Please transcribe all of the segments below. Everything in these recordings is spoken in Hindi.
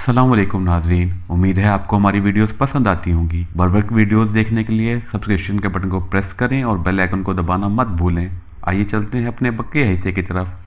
अस्सलामुअलैकुम नाजरीन, उम्मीद है आपको हमारी वीडियोस पसंद आती होंगी। बर्बर वीडियोस देखने के लिए सब्सक्रिप्शन के बटन को प्रेस करें और बेल आइकन को दबाना मत भूलें। आइए चलते हैं अपने बक्के हिस्से की तरफ।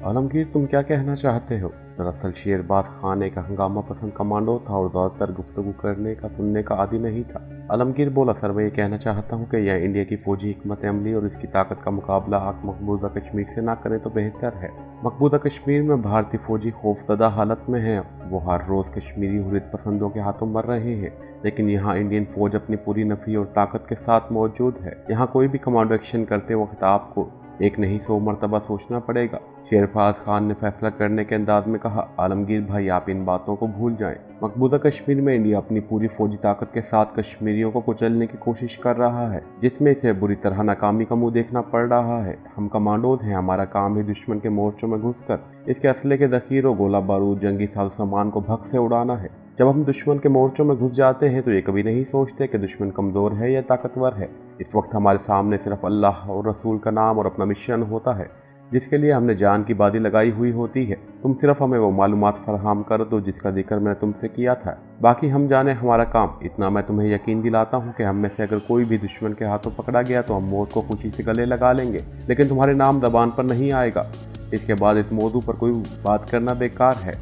आलमगीर, तुम क्या कहना चाहते हो? दरअसल शेरबाज खान एक हंगामा पसंद कमांडो था और ज़्यादातर गुफ्तगू करने का सुनने का आदी नहीं था। आलमगीर बोला, सर मैं ये कहना चाहता हूँ कि यह इंडिया की फौजी हिकमत अमली और इसकी ताकत का मुकाबला आग मकबूजा कश्मीर से ना करें तो बेहतर है। मकबूजा कश्मीर में भारतीय फौजी खौफजदा हालत में हैं। वो हर रोज़ कश्मीरी हुर्रियत पसंदों के हाथों मर रहे हैं, लेकिन यहाँ इंडियन फौज अपनी पूरी नफी और ताकत के साथ मौजूद है। यहाँ कोई भी कमांडो एक्शन करते वक्त आपको एक नहीं 100 मरतबा सोचना पड़ेगा। शेरबाज खान ने फैसला करने के अंदाज में कहा, आलमगीर भाई आप इन बातों को भूल जाएं। मकबूजा कश्मीर में इंडिया अपनी पूरी फौजी ताकत के साथ कश्मीरियों को कुचलने की कोशिश कर रहा है, जिसमें इसे बुरी तरह नाकामी का मुंह देखना पड़ रहा है। हम कमांडोज हैं, हमारा काम है दुश्मन के मोर्चों में घुसकर इसके असले के जखीरों, गोला बारूद, जंगी साजो सामान को भग से उड़ाना है। जब हम दुश्मन के मोर्चों में घुस जाते हैं तो ये कभी नहीं सोचते कि दुश्मन कमज़ोर है या ताकतवर है। इस वक्त हमारे सामने सिर्फ अल्लाह और रसूल का नाम और अपना मिशन होता है, जिसके लिए हमने जान की बाजी लगाई हुई होती है। तुम सिर्फ हमें वो मालूमात फराहम कर दो जिसका जिक्र मैंने तुमसे किया था, बाकी हम जाने हमारा काम। इतना मैं तुम्हें यकीन दिलाता हूँ कि हम में से अगर कोई भी दुश्मन के हाथों पकड़ा गया तो हम मौत को खुशी से गले लगा लेंगे, लेकिन तुम्हारे नाम जबान पर नहीं आएगा। इसके बाद इस मौजू पर कोई बात करना बेकार है।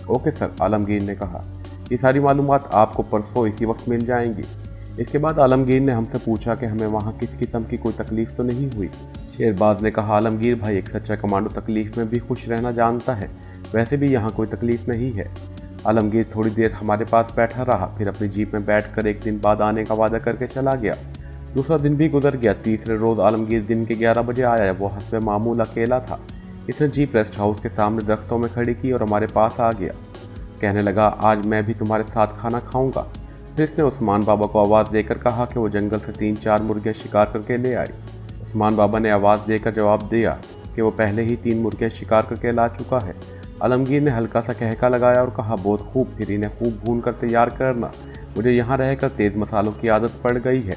ओके सर, आलमगीर ने कहा। ये सारी मालूमात आपको परसों इसी वक्त मिल जाएंगी। इसके बाद आलमगीर ने हमसे पूछा कि हमें वहाँ किस किस्म की कोई तकलीफ़ तो नहीं हुई। शेरबाज ने कहा, आलमगीर भाई एक सच्चा कमांडो तकलीफ़ में भी खुश रहना जानता है, वैसे भी यहाँ कोई तकलीफ़ नहीं है। आलमगीर थोड़ी देर हमारे पास बैठा रहा, फिर अपनी जीप में बैठकर एक दिन बाद आने का वादा करके चला गया। दूसरा दिन भी गुजर गया। तीसरे रोज़ आलमगीर दिन के 11 बजे आया। वो हस्बे मामूल अकेला था। इसने जीप रेस्ट हाउस के सामने दरख्तों में खड़ी की और हमारे पास आ गया। कहने लगा, आज मैं भी तुम्हारे साथ खाना खाऊंगा। फिर इसने उस्मान बाबा को आवाज़ देकर कहा कि वो जंगल से 3-4 मुर्गियाँ शिकार करके ले आए। उस्मान बाबा ने आवाज़ देकर जवाब दिया कि वो पहले ही 3 मुर्गियाँ शिकार करके ला चुका है। आलमगीर ने हल्का सा कहका लगाया और कहा, बहुत खूब, फिर इन्हें खूब भून कर तैयार करना। मुझे यहाँ रहकर तेज़ मसालों की आदत पड़ गई है।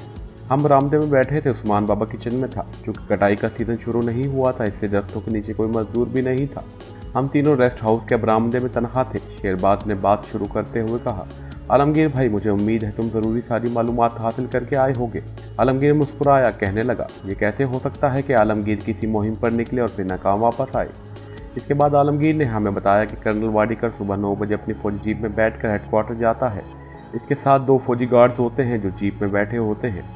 हम बरामदे में बैठे थे। उस्मान बाबा किचन में था। चूँकि कटाई का सीज़न शुरू नहीं हुआ था, इसलिए दरख्तों के नीचे कोई मजदूर भी नहीं था। हम तीनों रेस्ट हाउस के बरामदे में तनहा थे। शेरबाज ने बात शुरू करते हुए कहा, आलमगीर भाई मुझे उम्मीद है तुम ज़रूरी सारी मालूमात हासिल करके आए होगे। आलमगीर मुस्कुराया, कहने लगा, ये कैसे हो सकता है कि आलमगीर किसी मुहिम पर निकले और फिर नाकाम वापस आए। इसके बाद आलमगीर ने हमें बताया कि कर्नल वाडीकर सुबह 9 बजे अपनी फौजी जीप में बैठकर हेडक्वार्टर जाता है। इसके साथ 2 फौजी गार्ड्स होते हैं जो जीप में बैठे होते हैं।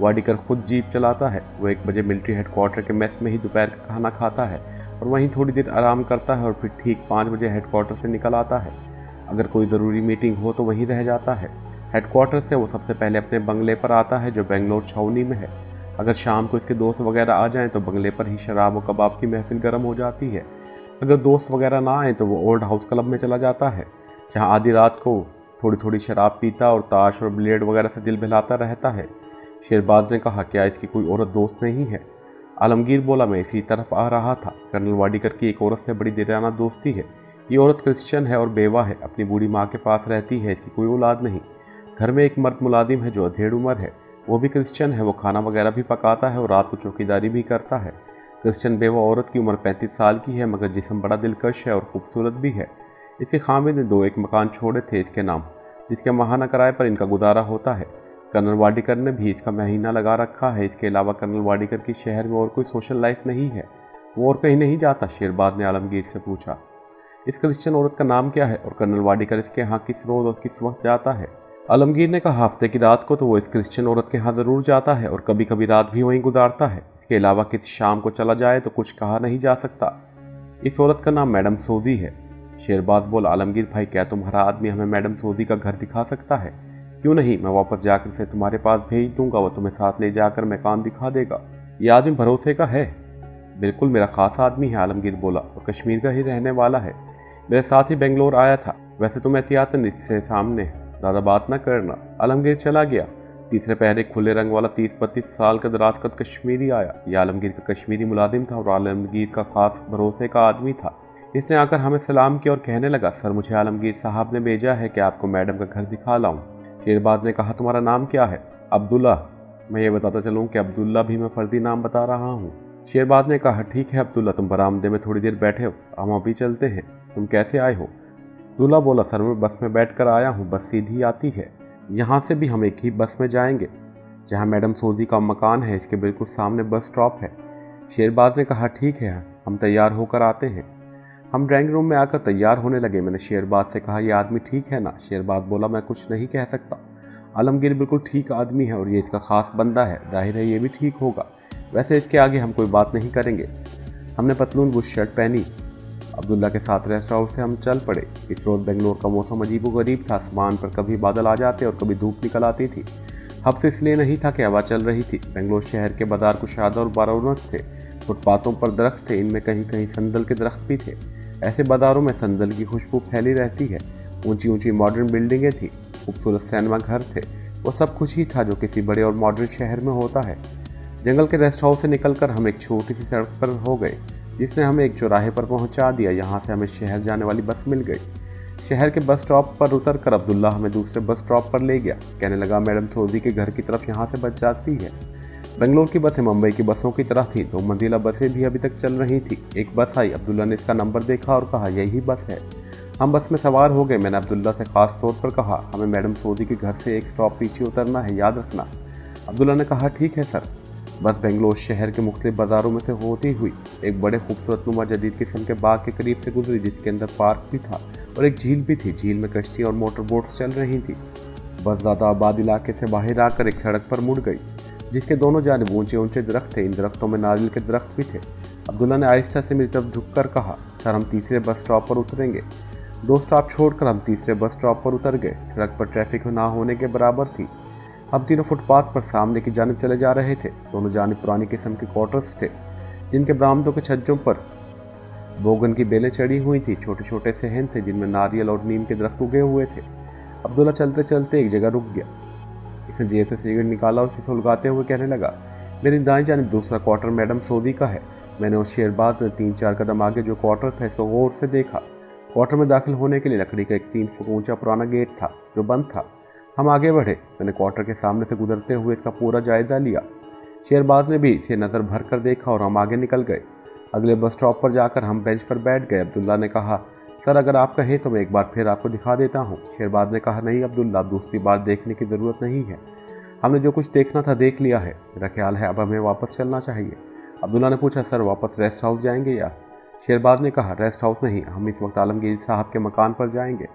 वाडीकर खुद जीप चलाता है। वो 1 बजे मिलिट्री हेडक्वार्टर के मेस में ही दोपहर का खाना खाता है और वहीं थोड़ी देर आराम करता है और फिर ठीक 5 बजे हेडक्वार्टर से निकल आता है। अगर कोई ज़रूरी मीटिंग हो तो वहीं रह जाता है। हेडक्वार्टर से वो सबसे पहले अपने बंगले पर आता है जो बेंगलोर छावनी में है। अगर शाम को इसके दोस्त वगैरह आ जाएं तो बंगले पर ही शराब और कबाब की महफिल गर्म हो जाती है। अगर दोस्त वगैरह ना आए तो वो ओल्ड हाउस क्लब में चला जाता है, जहाँ आधी रात को थोड़ी थोड़ी शराब पीता और ताश और ब्लेड वगैरह से दिल बहलाता रहता है। शेरबाज ने कहा, क्या इसकी कोई औरत दोस्त नहीं है? आलमगीर बोला, मैं इसी तरफ आ रहा था। कर्नल वाडीकर की एक औरत से बड़ी दिलाना दोस्ती है। ये औरत क्रिश्चियन है और बेवा है, अपनी बूढ़ी माँ के पास रहती है। इसकी कोई औलाद नहीं। घर में एक मर्द मुलाजिम है जो अधेड़ उम्र है, वो भी क्रिश्चियन है। वो खाना वगैरह भी पकाता है और रात को चौकीदारी भी करता है। क्रिश्चियन बेवा औरत की उम्र 35 साल की है, मगर जिस्म बड़ा दिलकश है और खूबसूरत भी है। इसके खामिद ने 2 एक मकान छोड़े थे इसके नाम, जिसके माहाना किराए पर इनका गुजारा होता है। कर्नल वाडीकर ने भी इसका महीना लगा रखा है। इसके अलावा कर्नल वाडीकर की शहर में और कोई सोशल लाइफ नहीं है। वो और कहीं नहीं जाता। शेरबाज ने आलमगीर से पूछा, इस क्रिश्चियन औरत का नाम क्या है और कर्नल वाडीकर इसके यहाँ किस रोज़ और किस वक्त जाता है? आलमगीर ने कहा, हफ्ते की रात को तो वो इस क्रिश्चियन औरत के यहाँ ज़रूर जाता है और कभी कभी रात भी वहीं गुजारता है। इसके अलावा किस शाम को चला जाए तो कुछ कहा नहीं जा सकता। इस औरत का नाम मैडम सोजी है। शेरबाज बोला, आलमगीर भाई क्या तुम्हारा आदमी हमें मैडम सोजी का घर दिखा सकता है? क्यों नहीं, मैं वापस जाकर से तुम्हारे पास भेज दूंगा। वो तुम्हें साथ ले जाकर मकान दिखा देगा। ये आदमी भरोसे का है। बिल्कुल मेरा खास आदमी है, आलमगीर बोला, और कश्मीर का ही रहने वाला है। मेरे साथ ही बेंगलोर आया था। वैसे तुम एहतियातन इससे सामने ज़्यादा बात न करना। आलमगीर चला गया। तीसरे पहरे खुले रंग वाला 30-32 साल का दराजकद कश्मीरी आया। यह आलमगीर का कश्मीरी मुलाजिम था और आलमगीर का खास भरोसे का आदमी था। इसने आकर हमें सलाम किया और कहने लगा, सर मुझे आलमगीर साहब ने भेजा है कि आपको मैडम का घर दिखा लाऊं। शेरबाज ने कहा, तुम्हारा नाम क्या है? अब्दुल्ला। मैं ये बताता चलूँ कि अब्दुल्ला भी मैं फर्जी नाम बता रहा हूँ। शेरबाज ने कहा, ठीक है अब्दुल्ला, तुम बरामदे में थोड़ी देर बैठे हो, हम अभी चलते हैं। तुम कैसे आए हो? अब्दुल्ला बोला, सर मैं बस में बैठ कर आया हूँ, बस सीधी आती है। यहाँ से भी हम एक ही बस में जाएंगे। जहाँ मैडम सोजी का मकान है इसके बिल्कुल सामने बस स्टॉप है। शेरबाज ने कहा, ठीक है, हम तैयार होकर आते हैं। हम ड्राइंग रूम में आकर तैयार होने लगे। मैंने शेरबाज से कहा, यह आदमी ठीक है ना? शेरबाज बोला, मैं कुछ नहीं कह सकता। आलमगीर बिल्कुल ठीक आदमी है और ये इसका खास बंदा है, जाहिर है ये भी ठीक होगा। वैसे इसके आगे हम कोई बात नहीं करेंगे। हमने पतलून बुश शर्ट पहनी। अब्दुल्ला के साथ रेस्ट हाउस से हम चल पड़े। इस रोज़ बेंगलोर का मौसम अजीबोगरीब था। आसमान पर कभी बादल आ जाते और कभी धूप निकल आती थी। हफ्स इसलिए नहीं था कि हवा चल रही थी। बेंगलोर शहर के बाजार कुशादा और बारौनक थे। फुटपाथों पर दरख्त थे, इनमें कहीं कहीं संदल के दरख्त भी थे। ऐसे बाजारों में संदल की खुशबू फैली रहती है। ऊंची ऊंची मॉडर्न बिल्डिंगें थी, खूबसूरत सिनेमा घर थे। वो सब कुछ ही था जो किसी बड़े और मॉडर्न शहर में होता है। जंगल के रेस्ट हाउस से निकलकर हम एक छोटी सी सड़क पर हो गए, जिसने हमें एक चौराहे पर पहुंचा दिया। यहाँ से हमें शहर जाने वाली बस मिल गई। शहर के बस स्टॉप पर उतर कर अब्दुल्ला हमें दूसरे बस स्टॉप पर ले गया। कहने लगा, मैडम सोजी के घर की तरफ यहाँ से बस जाती है। बेंगलोर की बसें मुंबई की बसों की तरह थी। 2 मंजिला बसें भी अभी तक चल रही थी। एक बस आई। अब्दुल्ला ने इसका नंबर देखा और कहा, यही बस है। हम बस में सवार हो गए। मैंने अब्दुल्ला से खास तौर पर कहा, हमें मैडम सोजी के घर से एक स्टॉप पीछे उतरना है, याद रखना। अब्दुल्ला ने कहा, ठीक है सर। बस बेंगलोर शहर के मुख्तलिफ बाज़ारों में से होती हुई एक बड़े खूबसूरत नुमा जदीद किस्म के बाग के करीब से गुजरी, जिसके अंदर पार्क भी था और एक झील भी थी। झील में कश्ती और मोटर बोट्स चल रही थी। बस ज़्यादा आबाद इलाके से बाहर आकर एक सड़क पर मुड़ गई, जिसके दोनों जानिब ऊंचे ऊंचे दरख्त थे। इन दरख्तों में नारियल के दरख्त भी थे। अब्दुल्ला ने आहिस्ता से मेरी तरफ झुककर कहा, सर हम तीसरे बस स्टॉप पर उतरेंगे। 2 स्टॉप छोड़कर हम तीसरे बस स्टॉप पर उतर गए। सड़क पर ट्रैफिक ना होने के बराबर थी। हम तीनों फुटपाथ पर सामने की जानिब चले जा रहे थे। दोनों जानिब पुरानी किस्म के क्वार्टर्स थे, जिनके बरामदों के छज्जों पर बोगन की बेलें चढ़ी हुई थी। छोटे छोटे सहन थे जिनमें नारियल और नीम के दरख्त उगे हुए थे। अब्दुल्ला चलते चलते एक जगह रुक गया। इसने जेब से सिगरेट निकाला और उसे सुलगाते हुए कहने लगा, मेरी दाईं जानिब दूसरा क्वार्टर मैडम सोदी का है। मैंने उस शेरबाज ने 3-4 कदम आगे जो क्वार्टर था इसको गौर से देखा। क्वार्टर में दाखिल होने के लिए लकड़ी का एक 3 फुट ऊंचा पुराना गेट था जो बंद था। हम आगे बढ़े। मैंने क्वार्टर के सामने से गुजरते हुए इसका पूरा जायजा लिया। शेरबाज ने भी इसे नज़र भर कर देखा और हम आगे निकल गए। अगले बस स्टॉप पर जाकर हम बेंच पर बैठ गए। अब्दुल्ला ने कहा, सर अगर आप कहें तो मैं एक बार फिर आपको दिखा देता हूँ। शेरबाज ने कहा, नहीं अब्दुल्ला, दूसरी बार देखने की ज़रूरत नहीं है। हमने जो कुछ देखना था देख लिया है। मेरा ख्याल है अब हमें वापस चलना चाहिए। अब्दुल्ला ने पूछा, सर वापस रेस्ट हाउस जाएंगे या? शेरबाज ने कहा, रेस्ट हाउस नहीं, हम इस वक्त आलमगीर साहब के मकान पर जाएंगे।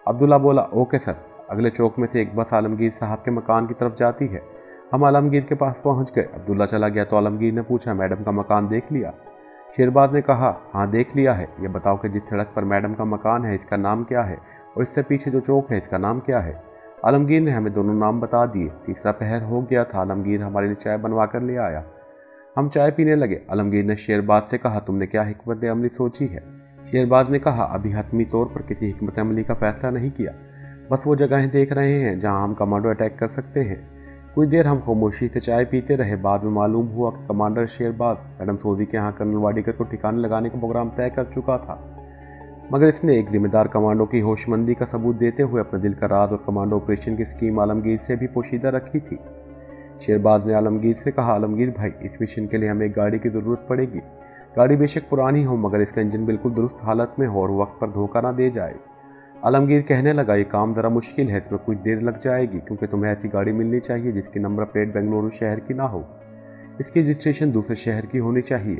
अब्दुल्ला बोला, ओके सर। अगले चौक में से एक बस आलमगीर साहब के मकान की तरफ जाती है। हम आलमगीर के पास पहुंच गए। अब्दुल्ला चला गया तो आलमगीर ने पूछा, मैडम का मकान देख लिया? शेरबाज ने कहा, हाँ देख लिया है। ये बताओ कि जिस सड़क पर मैडम का मकान है इसका नाम क्या है और इससे पीछे जो चौक है इसका नाम क्या है? आलमगीर ने हमें दोनों नाम बता दिए। तीसरा पहर हो गया था। आलमगीर हमारे लिए चाय बनवा कर ले आया। हम चाय पीने लगे। आलमगीर ने शेरबाज से कहा, तुमने क्या हिकमत अमली सोची है? शेरबाज ने कहा, अभी हतमी तौर पर किसी हिकमत अमली का फैसला नहीं किया, बस वो जगहें देख रहे हैं जहां हम कमांडो अटैक कर सकते हैं। कुछ देर हम खामोशी से चाय पीते रहे। बाद में मालूम हुआ कि कमांडर शेरबाज मैडम सोजी के यहाँ कर्नल वाडीकर को ठिकाने लगाने का प्रोग्राम तय कर चुका था, मगर इसने एक जिम्मेदार कमांडो की होशमंदी का सबूत देते हुए अपने दिल का राज और कमांडो ऑपरेशन की स्कीम आलमगीर से भी पोशीदा रखी थी। शेरबाज ने आलमगीर से कहा, आलमगीर भाई, इस मिशन के लिए हमें एक गाड़ी की ज़रूरत पड़ेगी। गाड़ी बेशक पुरानी हो मगर इसका इंजन बिल्कुल दुरुस्त हालत में हो और वक्त पर धोखा ना दे जाए। आलमगीर कहने लगा, ये काम ज़रा मुश्किल है, इसमें कुछ देर लग जाएगी, क्योंकि तुम्हें ऐसी गाड़ी मिलनी चाहिए जिसकी नंबर प्लेट बेंगलुरु शहर की ना हो। इसकी रजिस्ट्रेशन दूसरे शहर की होनी चाहिए।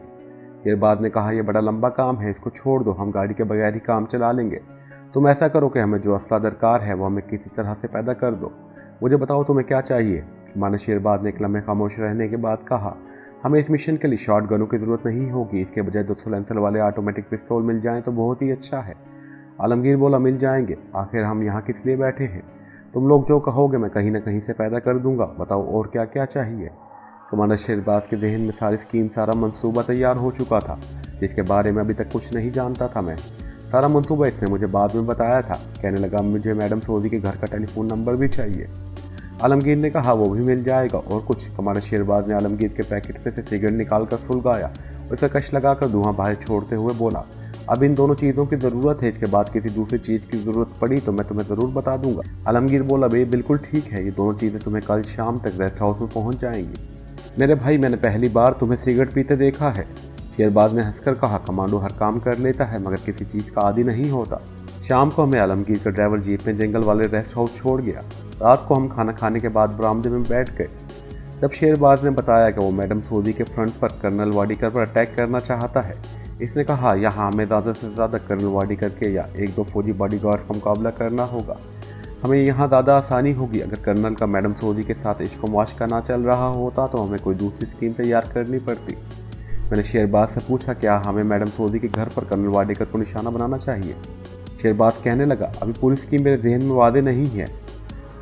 शेरबाज ने कहा, यह बड़ा लंबा काम है, इसको छोड़ दो, हम गाड़ी के बगैर ही काम चला लेंगे। तुम ऐसा करो कि हमें जो असला दरकार है वो हमें किसी तरह से पैदा कर दो। मुझे बताओ तुम्हें क्या चाहिए? माना शेरबाज ने एक लम्हे खामोश रहने के बाद कहा, हमें इस मिशन के लिए शॉट गनों की ज़रूरत नहीं होगी, इसके बजाय 2 सिलेंसर वाले ऑटोमेटिक पिस्तौल मिल जाएं तो बहुत ही अच्छा है। आलमगीर बोला, मिल जाएंगे, आखिर हम यहाँ किस लिए बैठे हैं? तुम लोग जो कहोगे मैं कहीं ना कहीं से पैदा कर दूंगा। बताओ और क्या क्या चाहिए? कमांडर शेरबाज के जहन में सारी स्कीम, सारा मंसूबा तैयार हो चुका था, जिसके बारे में अभी तक कुछ नहीं जानता था मैं। सारा मंसूबा इसने मुझे बाद में बताया था। कहने लगा, मुझे मैडम सोजी के घर का टेलीफोन नंबर भी चाहिए। आलमगीर ने कहा, वो भी मिल जाएगा। और कुछ? कमांडर शेरबाज ने आलमगीर के पैकेट में से सिगरेट निकाल कर सुलगाया, उसे कश लगाकर धुआं बाहर छोड़ते हुए बोला, अब इन दोनों चीज़ों की ज़रूरत है, इसके बाद किसी दूसरी चीज़ की ज़रूरत पड़ी तो मैं तुम्हें ज़रूर बता दूंगा। आलमगीर बोला, भाई बिल्कुल ठीक है, ये दोनों चीज़ें तुम्हें कल शाम तक रेस्ट हाउस में पहुंच जाएंगी। मेरे भाई, मैंने पहली बार तुम्हें सिगरेट पीते देखा है। शेरबाज ने हंसकर कहा, कमांडो हर काम कर लेता है मगर किसी चीज़ का आदी नहीं होता। शाम को हमें आलमगीर का ड्राइवर जीप में जंगल वाले रेस्ट हाउस छोड़ गया। रात को हम खाना खाने के बाद बरामदे में बैठ गए। तब शेरबाज ने बताया कि वो मैडम सऊदी के फ्रंट पर कर्नल वाडीकर पर अटैक करना चाहता है। इसने कहा, यहाँ हमें ज़्यादा से ज़्यादा कर्नल वाडीकर के या 1-2 फौजी बॉडीगार्ड्स का मुकाबला करना होगा। हमें यहाँ ज़्यादा आसानी होगी। अगर कर्नल का मैडम सऊदी के साथ इश्क मुआशका ना चल रहा होता तो हमें कोई दूसरी स्कीम तैयार करनी पड़ती। मैंने शेरबाज से पूछा, क्या हमें मैडम सऊदी के घर पर कर्नल वाडीकर को निशाना बनाना चाहिए? शेरबाज कहने लगा, अभी पूरी स्कीम मेरे जहन में वादे नहीं है।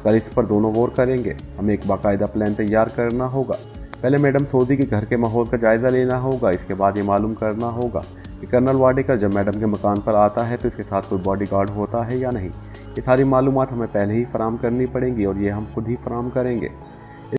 कल इस पर दोनों गौर करेंगे। हमें एक बाकायदा प्लान तैयार करना होगा। पहले मैडम सऊदी के घर के माहौल का जायज़ा लेना होगा। इसके बाद ये मालूम करना होगा कि कर्नल वाडीकर जब मैडम के मकान पर आता है तो इसके साथ कोई बॉडीगार्ड होता है या नहीं। ये सारी मालूमात हमें पहले ही फराम करनी पड़ेंगी और ये हम खुद ही फराम करेंगे।